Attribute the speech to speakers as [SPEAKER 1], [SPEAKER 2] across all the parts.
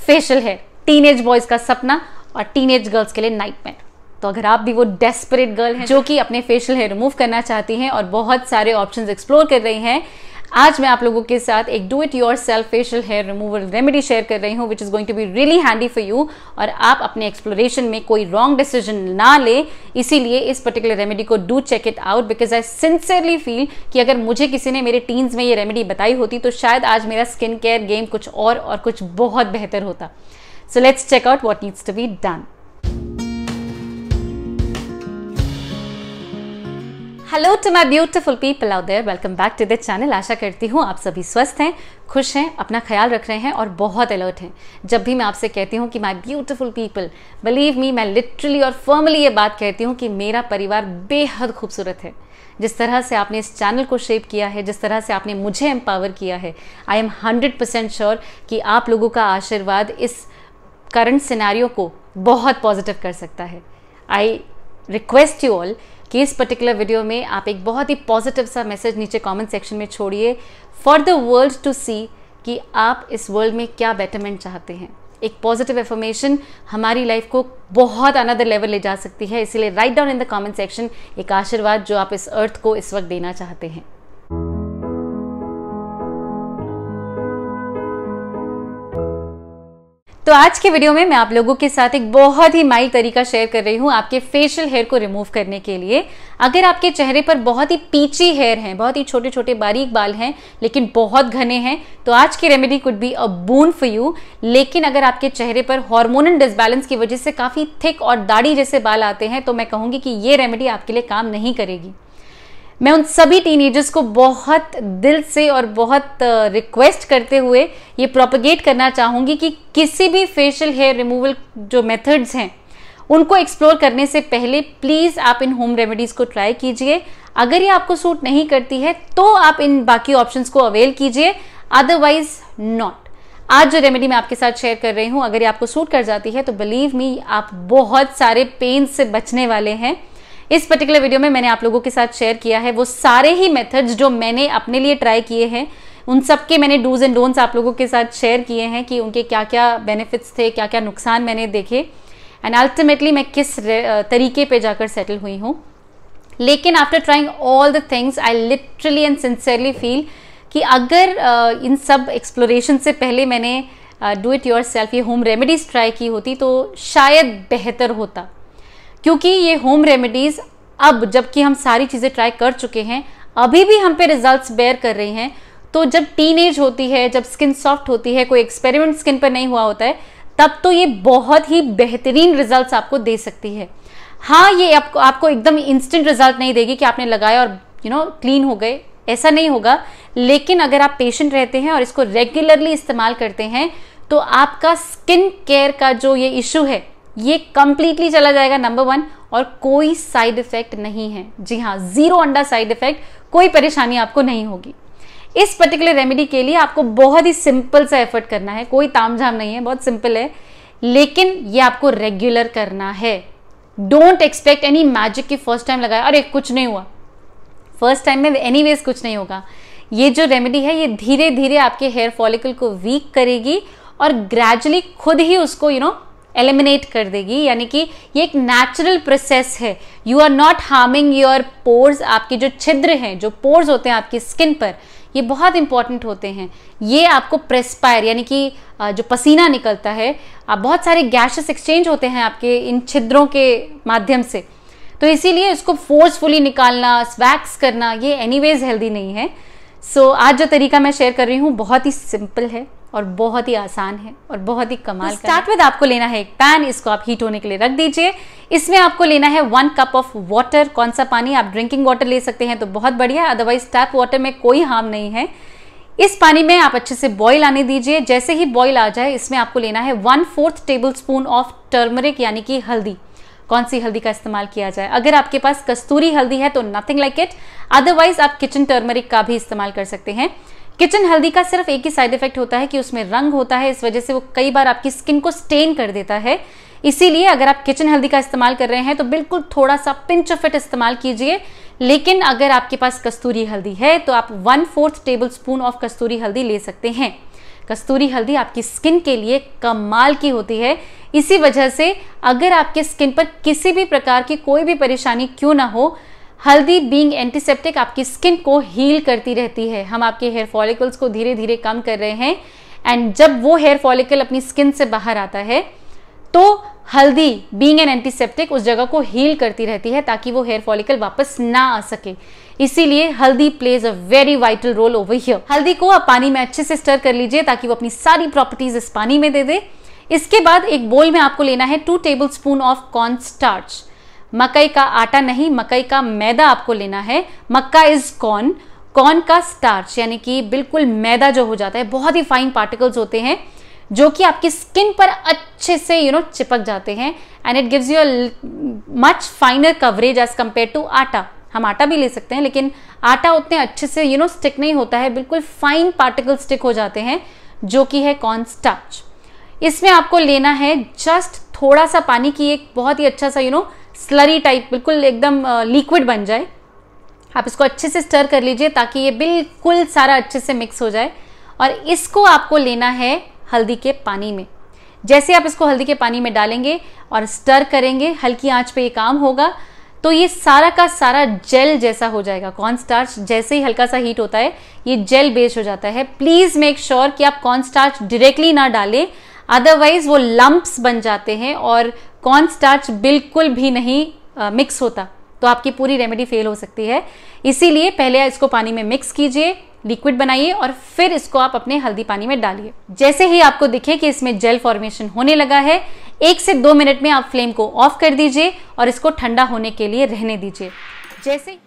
[SPEAKER 1] Facial hair, teenage boys का सपना और टीनेज गर्ल्स के लिए नाइटमेयर। तो अगर आप भी वो डेस्परेट गर्ल हैं जो कि अपने फेशियल हेयर रिमूव करना चाहती हैं और बहुत सारे ऑप्शंस एक्सप्लोर कर रही हैं, आज मैं आप लोगों के साथ एक do it yourself facial hair removal remedy share कर रही हूँ which is going to be really handy for you, और आप अपने एक्सप्लोरेशन में कोई रॉन्ग डिसीजन ना ले। इसीलिए इस पर्टिकुलर रेमेडी को do check it out, because I sincerely feel कि अगर मुझे किसी ने मेरे टीन्स में ये रेमेडी बताई होती तो शायद आज मेरा स्किन केयर गेम कुछ और कुछ बहुत बेहतर होता। So let's check out what needs to be done. Hello to my beautiful people out there, welcome back to the channel. आशा करती हूँ आप सभी स्वस्थ हैं, खुश हैं, अपना ख्याल रख रहे हैं और बहुत अलर्ट हैं। जब भी मैं आपसे कहती हूँ कि माई ब्यूटिफुल पीपल, बिलीव मी, मैं लिटरली और फर्मली ये बात कहती हूँ कि मेरा परिवार बेहद खूबसूरत है। जिस तरह से आपने इस चैनल को शेप किया है, जिस तरह से आपने मुझे एम्पावर किया है, आई एम 100% श्योर कि आप लोगों का आशीर्वाद इस करंट सिनेरियो को बहुत पॉजिटिव कर सकता है। आई रिक्वेस्ट यू ऑल कि इस पर्टिकुलर वीडियो में आप एक बहुत ही पॉजिटिव सा मैसेज नीचे कमेंट सेक्शन में छोड़िए फॉर द वर्ल्ड टू सी कि आप इस वर्ल्ड में क्या बेटरमेंट चाहते हैं। एक पॉजिटिव इन्फॉर्मेशन हमारी लाइफ को बहुत अनदर लेवल ले जा सकती है। इसीलिए write down in the comment section एक आशीर्वाद जो आप इस अर्थ को इस वक्त देना चाहते हैं। तो आज के वीडियो में मैं आप लोगों के साथ एक बहुत ही माइल्ड तरीका शेयर कर रही हूँ आपके फेशियल हेयर को रिमूव करने के लिए। अगर आपके चेहरे पर बहुत ही पीची हेयर हैं, बहुत ही छोटे छोटे बारीक बाल हैं लेकिन बहुत घने हैं, तो आज की remedy could be a boon for you. लेकिन अगर आपके चेहरे पर हार्मोनल डिसबैलेंस की वजह से काफ़ी थिक और दाढ़ी जैसे बाल आते हैं तो मैं कहूँगी कि ये रेमेडी आपके लिए काम नहीं करेगी। मैं उन सभी टीनेजर्स को बहुत दिल से और बहुत रिक्वेस्ट करते हुए ये प्रोपेगेट करना चाहूँगी कि किसी भी फेशियल हेयर रिमूवल जो मेथड्स हैं उनको एक्सप्लोर करने से पहले प्लीज़ आप इन होम रेमेडीज़ को ट्राई कीजिए। अगर ये आपको सूट नहीं करती है तो आप इन बाकी ऑप्शंस को अवेल कीजिए, अदरवाइज नॉट। आज जो रेमेडी मैं आपके साथ शेयर कर रही हूँ, अगर ये आपको सूट कर जाती है तो बिलीव मी आप बहुत सारे पेन से बचने वाले हैं। इस पर्टिकुलर वीडियो में मैंने आप लोगों के साथ शेयर किया है वो सारे ही मेथड्स जो मैंने अपने लिए ट्राई किए हैं। उन सब के मैंने डूज एंड डोंट्स आप लोगों के साथ शेयर किए हैं कि उनके क्या क्या बेनिफिट्स थे, क्या क्या नुकसान मैंने देखे, एंड अल्टीमेटली मैं किस तरीके पे जाकर सेटल हुई हूँ। लेकिन after trying all the things I literally and sincerely feel कि अगर इन सब एक्सप्लोरेशन से पहले मैंने डू इट योर सेल्फ ये होम रेमेडीज़ ट्राई की होती तो शायद बेहतर होता। क्योंकि ये होम रेमेडीज़ अब जबकि हम सारी चीज़ें ट्राई कर चुके हैं, अभी भी हम पे रिजल्ट्स बेयर कर रही हैं। तो जब टीनेज होती है, जब स्किन सॉफ्ट होती है, कोई एक्सपेरिमेंट स्किन पर नहीं हुआ होता है, तब तो ये बहुत ही बेहतरीन रिजल्ट्स आपको दे सकती है। हाँ, ये आपको एकदम इंस्टेंट रिजल्ट नहीं देगी कि आपने लगाया और क्लीन हो गए, ऐसा नहीं होगा। लेकिन अगर आप पेशेंट रहते हैं और इसको रेगुलरली इस्तेमाल करते हैं तो आपका स्किन केयर का जो ये इशू है ये कंप्लीटली चला जाएगा, नंबर 1। और कोई साइड इफेक्ट नहीं है, जी हाँ, 0 अंडा साइड इफेक्ट, कोई परेशानी आपको नहीं होगी। इस पर्टिकुलर रेमेडी के लिए आपको बहुत ही सिंपल सा एफर्ट करना है, कोई तामझाम नहीं है, बहुत सिंपल है। लेकिन ये आपको रेगुलर करना है। डोंट एक्सपेक्ट एनी मैजिक कि फर्स्ट टाइम लगाया अरे कुछ नहीं हुआ। फर्स्ट टाइम में एनीवेज कुछ नहीं होगा। ये जो रेमेडी है ये धीरे धीरे आपके हेयर फॉलिकल को वीक करेगी और ग्रेजुअली खुद ही उसको एलिमिनेट कर देगी। यानी कि ये एक नेचुरल प्रोसेस है। You are not harming your pores. आपके जो छिद्र हैं, जो पोर्स होते हैं आपकी स्किन पर, ये बहुत इंपॉर्टेंट होते हैं। ये आपको प्रेस्पायर यानी कि जो पसीना निकलता है, आप बहुत सारे गैसेस एक्सचेंज होते हैं आपके इन छिद्रों के माध्यम से, तो इसीलिए इसको फोर्सफुली निकालना, वैक्स करना, ये एनीवेज हेल्दी नहीं है। सो आज जो तरीका मैं शेयर कर रही हूँ बहुत ही सिंपल है और बहुत ही आसान है और बहुत ही कमाल का। स्टार्ट विद आपको लेना है एक पैन, इसको आप हीट होने के लिए रख दीजिए। इसमें आपको लेना है 1 कप ऑफ वाटर। कौन सा पानी? आप ड्रिंकिंग वाटर ले सकते हैं तो बहुत बढ़िया, अदरवाइज टैप वाटर में कोई हार्म नहीं है। इस पानी में आप अच्छे से बॉईल आने दीजिए। जैसे ही बॉईल आ जाए इसमें आपको लेना है 1/4 टेबल स्पून ऑफ टर्मरिक यानी कि हल्दी। कौन सी हल्दी का इस्तेमाल किया जाए? अगर आपके पास कस्तूरी हल्दी है तो नथिंग लाइक इट, अदरवाइज आप किचन टर्मरिक का भी इस्तेमाल कर सकते हैं। किचन हल्दी का सिर्फ एक ही साइड इफेक्ट होता है कि उसमें रंग होता है, इस वजह से वो कई बार आपकी स्किन को स्टेन कर देता है। इसीलिए अगर आप किचन हल्दी का इस्तेमाल कर रहे हैं तो बिल्कुल थोड़ा सा पिंच ऑफ इट इस्तेमाल कीजिए। लेकिन अगर आपके पास कस्तूरी हल्दी है तो आप 1/4 टेबल स्पून ऑफ कस्तूरी हल्दी ले सकते हैं। कस्तूरी हल्दी आपकी स्किन के लिए कमाल की होती है। इसी वजह से अगर आपके स्किन पर किसी भी प्रकार की कोई भी परेशानी क्यों ना हो, हल्दी बीइंग एंटीसेप्टिक आपकी स्किन को हील करती रहती है। हम आपके हेयर फॉलिकल्स को धीरे धीरे कम कर रहे हैं, एंड जब वो हेयर फॉलिकल अपनी स्किन से बाहर आता है तो हल्दी बीइंग एन एंटीसेप्टिक उस जगह को हील करती रहती है ताकि वो हेयर फॉलिकल वापस ना आ सके। इसीलिए हल्दी plays a very vital roll over here. हल्दी को आप पानी में अच्छे से स्टर कर लीजिए ताकि वो अपनी सारी प्रॉपर्टीज इस पानी में दे दे। इसके बाद एक बोल में आपको लेना है 2 टेबलस्पून ऑफ कॉर्न स्टार्च। मकई का आटा नहीं, मकई का मैदा आपको लेना है। मक्का इज कॉर्न, कॉर्न का स्टार्च यानी कि बिल्कुल मैदा जो हो जाता है, बहुत ही फाइन पार्टिकल्स होते हैं जो कि आपकी स्किन पर अच्छे से चिपक जाते हैं, and it gives you a much finer coverage as compare to atta. हम आटा भी ले सकते हैं लेकिन आटा उतने अच्छे से स्टिक नहीं होता है, बिल्कुल फाइन पार्टिकल स्टिक हो जाते हैं, जो कि है कॉर्न स्टार्च। इसमें आपको लेना है जस्ट थोड़ा सा पानी की एक बहुत ही अच्छा सा स्लरी टाइप, बिल्कुल एकदम लिक्विड बन जाए। आप इसको अच्छे से स्टर कर लीजिए ताकि ये बिल्कुल सारा अच्छे से मिक्स हो जाए, और इसको आपको लेना है हल्दी के पानी में। जैसे आप इसको हल्दी के पानी में डालेंगे और स्टर करेंगे, हल्की आंच पे ये काम होगा, तो ये सारा का सारा जेल जैसा हो जाएगा। कॉर्न स्टार्च जैसे ही हल्का सा हीट होता है ये जेल बेस्ड हो जाता है। प्लीज मेक श्योर कि आप कॉर्न स्टार्च डायरेक्टली ना डालें, अदरवाइज वो लंप्स बन जाते हैं और कॉर्न स्टार्च बिल्कुल भी नहीं मिक्स होता, तो आपकी पूरी रेमेडी फेल हो सकती है। इसीलिए पहले इसको पानी में मिक्स कीजिए, लिक्विड बनाइए, और फिर इसको आप अपने हल्दी पानी में डालिए। जैसे ही आपको दिखे कि इसमें जेल फॉर्मेशन होने लगा है, 1 से 2 मिनट में आप फ्लेम को ऑफ कर दीजिए और इसको ठंडा होने के लिए रहने दीजिए। जैसे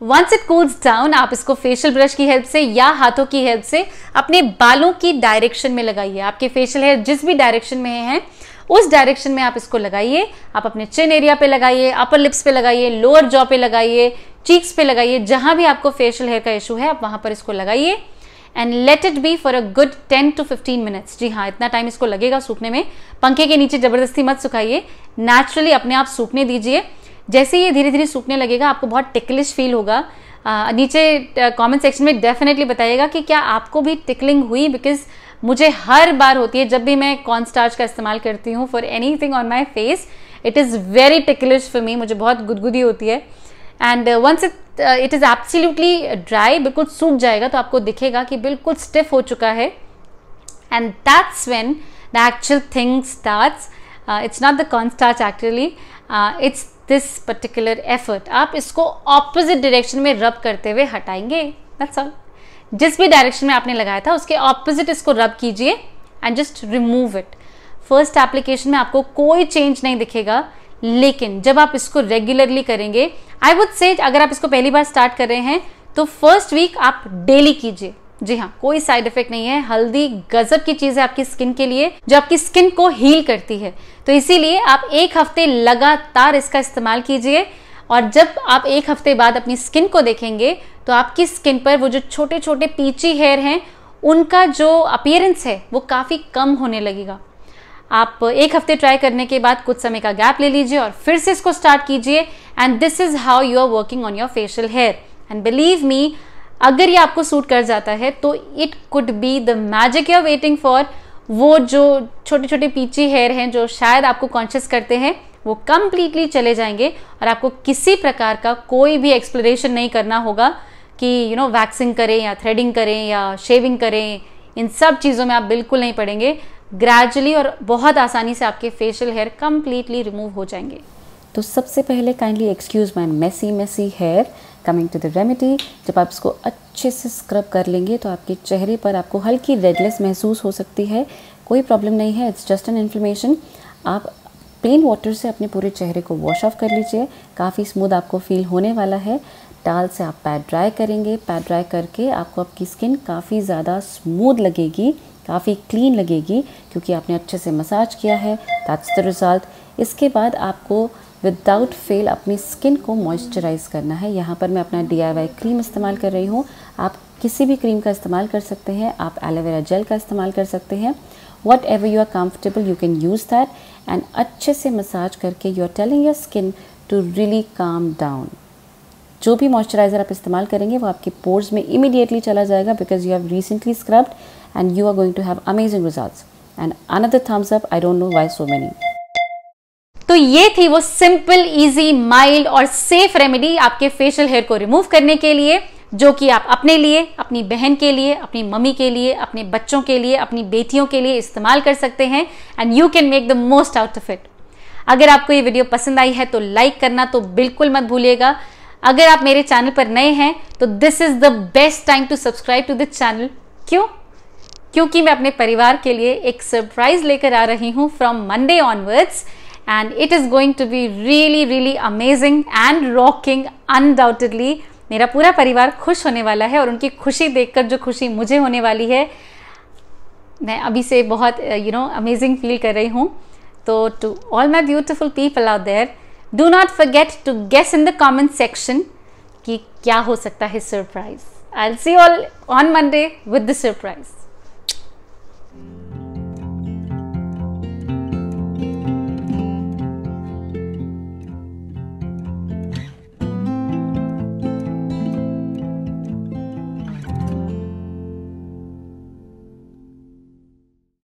[SPEAKER 1] वंस इट कूल्स डाउन, आप इसको फेशियल ब्रश की हेल्प से या हाथों की हेल्प से अपने बालों की डायरेक्शन में लगाइए। आपके फेशियल हेयर जिस भी डायरेक्शन में हैं उस डायरेक्शन में आप इसको लगाइए। आप अपने चिन एरिया पे लगाइए, अपर लिप्स पे लगाइए, लोअर जॉ पे लगाइए, चीक्स पे लगाइए, जहां भी आपको फेशियल हेयर का इशू है आप वहां पर इसको लगाइए, and let it be for a good 10 to 15 minutes. जी हाँ, इतना टाइम इसको लगेगा सूखने में। पंखे के नीचे जबरदस्ती मत सुखाइए, नेचुरली अपने आप सूखने दीजिए। जैसे ये धीरे धीरे सूखने लगेगा आपको बहुत टिकलिश फील होगा। नीचे कमेंट सेक्शन में डेफिनेटली बताइएगा कि क्या आपको भी टिकलिंग हुई, बिकॉज मुझे हर बार होती है जब भी मैं कॉर्न स्टार्च का इस्तेमाल करती हूँ for anything on my face. It is very ticklish for me, मुझे बहुत गुदगुदी होती है। And once it is absolutely dry, बिल्कुल सूख जाएगा तो आपको दिखेगा कि बिल्कुल स्टिफ हो चुका है, and that's when the actual thing starts. It's not the corn starch actually, it's this particular effort. आप इसको ऑपोजिट डायरेक्शन में रब करते हुए हटाएंगे, दैट्स ऑल। जिस भी डायरेक्शन में आपने लगाया था उसके ऑपोजिट इसको रब कीजिए and just remove it. First application में आपको कोई चेंज नहीं दिखेगा, लेकिन जब आप इसको रेगुलरली करेंगे, आई वुड से अगर आप इसको पहली बार स्टार्ट कर रहे हैं तो फर्स्ट वीक आप डेली कीजिए। जी हाँ, कोई साइड इफेक्ट नहीं है। हल्दी गजब की चीज है आपकी स्किन के लिए, जो आपकी स्किन को हील करती है। तो इसीलिए आप 1 हफ्ते लगातार इसका इस्तेमाल कीजिए, और जब आप 1 हफ्ते बाद अपनी स्किन को देखेंगे तो आपकी स्किन पर वो जो छोटे छोटे पीची हेयर हैं उनका जो अपीयरेंस है वो काफ़ी कम होने लगेगा। आप 1 हफ्ते ट्राई करने के बाद कुछ समय का गैप ले लीजिए और फिर से इसको स्टार्ट कीजिए, and this is how you are working on your facial hair. And believe me, अगर ये आपको सूट कर जाता है तो it could be the magic you are waiting for. वो जो छोटे छोटे पीची हेयर हैं जो शायद आपको कॉन्शियस करते हैं वो कंप्लीटली चले जाएंगे, और आपको किसी प्रकार का कोई भी एक्सप्लोरेशन नहीं करना होगा कि वैक्सिंग करें या थ्रेडिंग करें या शेविंग करें। इन सब चीज़ों में आप बिल्कुल नहीं पड़ेंगे। ग्रेजुअली और बहुत आसानी से आपके फेशियल हेयर कंप्लीटली रिमूव हो जाएंगे।
[SPEAKER 2] तो सबसे पहले kindly excuse my messy hair. Coming to the remedy, जब आप इसको अच्छे से स्क्रब कर लेंगे तो आपके चेहरे पर आपको हल्की रेडनेस महसूस हो सकती है। कोई प्रॉब्लम नहीं है, इट्स जस्ट एन इन्फ्लेमेशन। आप प्लेन वाटर से अपने पूरे चेहरे को वॉश ऑफ कर लीजिए, काफ़ी स्मूथ आपको फील होने वाला है। टाल से आप पैड ड्राई करेंगे, पैड ड्राई करके आपको आपकी स्किन काफ़ी ज़्यादा स्मूथ लगेगी, काफ़ी क्लीन लगेगी, क्योंकि आपने अच्छे से मसाज किया है। That's the result. इसके बाद आपको विदाउट फेल अपनी स्किन को मॉइस्चराइज़ करना है। यहाँ पर मैं अपना DIY क्रीम इस्तेमाल कर रही हूँ। आप किसी भी क्रीम का इस्तेमाल कर सकते हैं, आप एलोवेरा जेल का इस्तेमाल कर सकते हैं, whatever you are comfortable you can use that, and अच्छे से मसाज करके you are telling your skin to really calm down. जो भी मॉइस्चराइज़र आप इस्तेमाल करेंगे वो आपके पोर्स में इमीडिएटली चला जाएगा, because you have recently scrubbed and you are going to have amazing results. And another thumbs up, I don't know why so many.
[SPEAKER 1] तो ये थी वो सिंपल, इजी, माइल्ड और सेफ रेमेडी आपके फेशियल हेयर को remove करने के लिए, जो कि आप अपने लिए, अपनी बहन के लिए, अपनी मम्मी के लिए, अपने बच्चों के लिए, अपनी बेटियों के लिए इस्तेमाल कर सकते हैं and you can make the most out of it. अगर आपको ये वीडियो पसंद आई है तो लाइक करना तो बिल्कुल मत भूलिएगा। अगर आप मेरे चैनल पर नए हैं तो this is the best time to subscribe to this channel. क्यों? क्योंकि मैं अपने परिवार के लिए एक सरप्राइज लेकर आ रही हूँ from Monday onwards, and it is going to be really really amazing and rocking undoubtedly. मेरा पूरा परिवार खुश होने वाला है और उनकी खुशी देखकर जो खुशी मुझे होने वाली है, मैं अभी से बहुत अमेजिंग फील कर रही हूँ। तो to all my beautiful people out there, do not forget to guess in the comment section कि क्या हो सकता है surprise. I will see you all on Monday with the surprise.